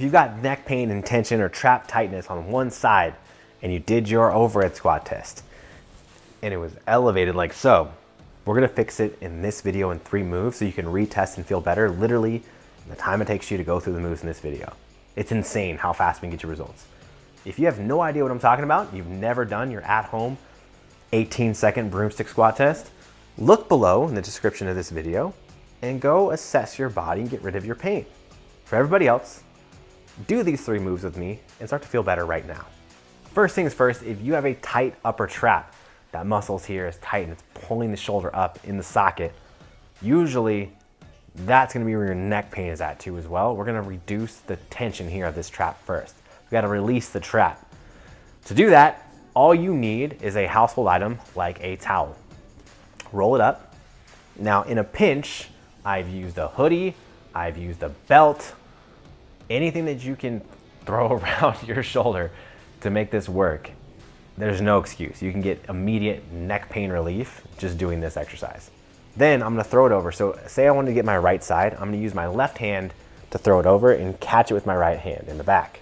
If you've got neck pain and tension or trap tightness on one side and you did your overhead squat test and it was elevated like so, we're gonna fix it in this video in 3 moves so you can retest and feel better literally in the time it takes you to go through the moves in this video. It's insane how fast we can get your results. If you have no idea what I'm talking about, you've never done your at-home 18-second broomstick squat test, look below in the description of this video and go assess your body and get rid of your pain. For everybody else, do these 3 moves with me and start to feel better right now. First things first, if you have a tight upper trap, that muscles here is tight and it's pulling the shoulder up in the socket, usually that's gonna be where your neck pain is at too as well. We're gonna reduce the tension here of this trap first. We gotta release the trap. To do that, all you need is a household item like a towel. Roll it up. Now in a pinch, I've used a hoodie, I've used a belt, anything that you can throw around your shoulder to make this work. There's no excuse. You can get immediate neck pain relief just doing this exercise. Then I'm gonna throw it over. So say I wanted to get my right side, I'm gonna use my left hand to throw it over and catch it with my right hand in the back,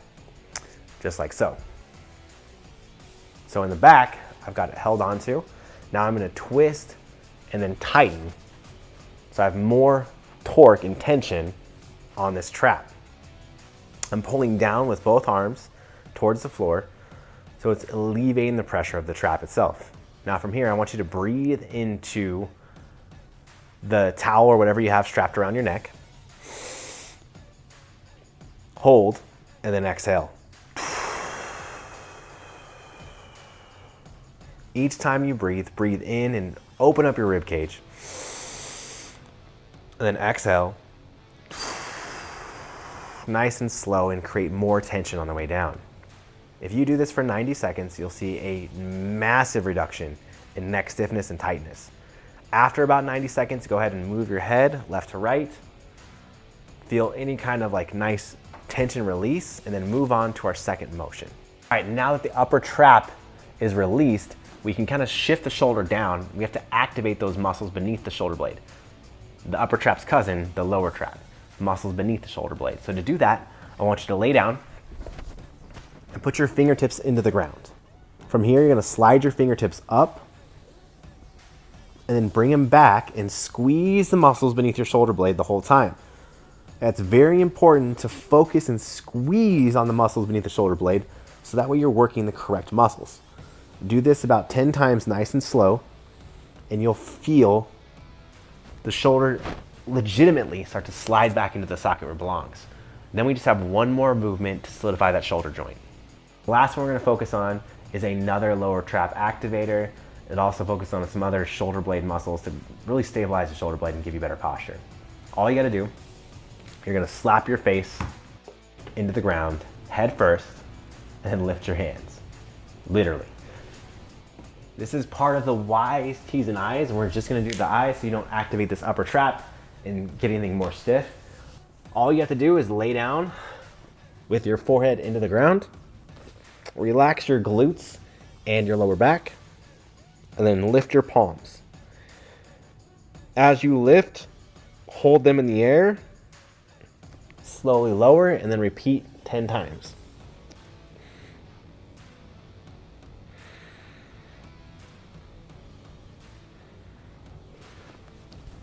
just like so. So in the back, I've got it held onto. Now I'm gonna twist and then tighten. So I have more torque and tension on this trap. I'm pulling down with both arms towards the floor, so it's alleviating the pressure of the trap itself. Now from here, I want you to breathe into the towel or whatever you have strapped around your neck. Hold, and then exhale. Each time you breathe, breathe in and open up your rib cage. And then exhale. Nice and slow and create more tension on the way down. If you do this for 90 seconds, you'll see a massive reduction in neck stiffness and tightness. After about 90 seconds, go ahead and move your head left to right. Feel any kind of like nice tension release and then move on to our second motion. All right, now that the upper trap is released, we can kind of shift the shoulder down. We have to activate those muscles beneath the shoulder blade. The upper trap's cousin, the lower trap, muscles beneath the shoulder blade. So to do that, I want you to lay down and put your fingertips into the ground. From here, you're gonna slide your fingertips up and then bring them back and squeeze the muscles beneath your shoulder blade the whole time. That's very important to focus and squeeze on the muscles beneath the shoulder blade so that way you're working the correct muscles. Do this about 10 times nice and slow and you'll feel the shoulder legitimately start to slide back into the socket where it belongs. Then we just have one more movement to solidify that shoulder joint. The last one we're gonna focus on is another lower trap activator. It also focuses on some other shoulder blade muscles to really stabilize the shoulder blade and give you better posture. All you gotta do, you're gonna slap your face into the ground, head first, and then lift your hands, literally. This is part of the Y's, T's, and I's, and we're just gonna do the I's so you don't activate this upper trap and get anything more stiff. All you have to do is lay down with your forehead into the ground, relax your glutes and your lower back, and then lift your palms. As you lift, hold them in the air, slowly lower, and then repeat 10 times.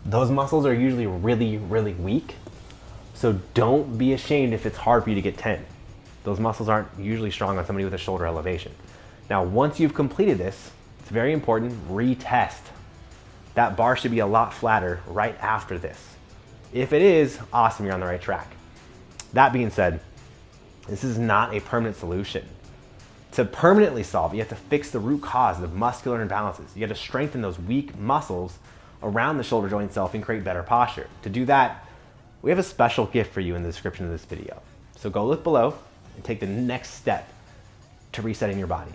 Those muscles are usually really, really weak, so don't be ashamed if it's hard for you to get 10. Those muscles aren't usually strong on somebody with a shoulder elevation. Now, once you've completed this, it's very important, retest. That bar should be a lot flatter right after this. If it is, awesome, you're on the right track. That being said, this is not a permanent solution. To permanently solve, you have to fix the root cause of muscular imbalances. You have to strengthen those weak muscles around the shoulder joint itself and create better posture. To do that, we have a special gift for you in the description of this video. So go look below and take the next step to resetting your body.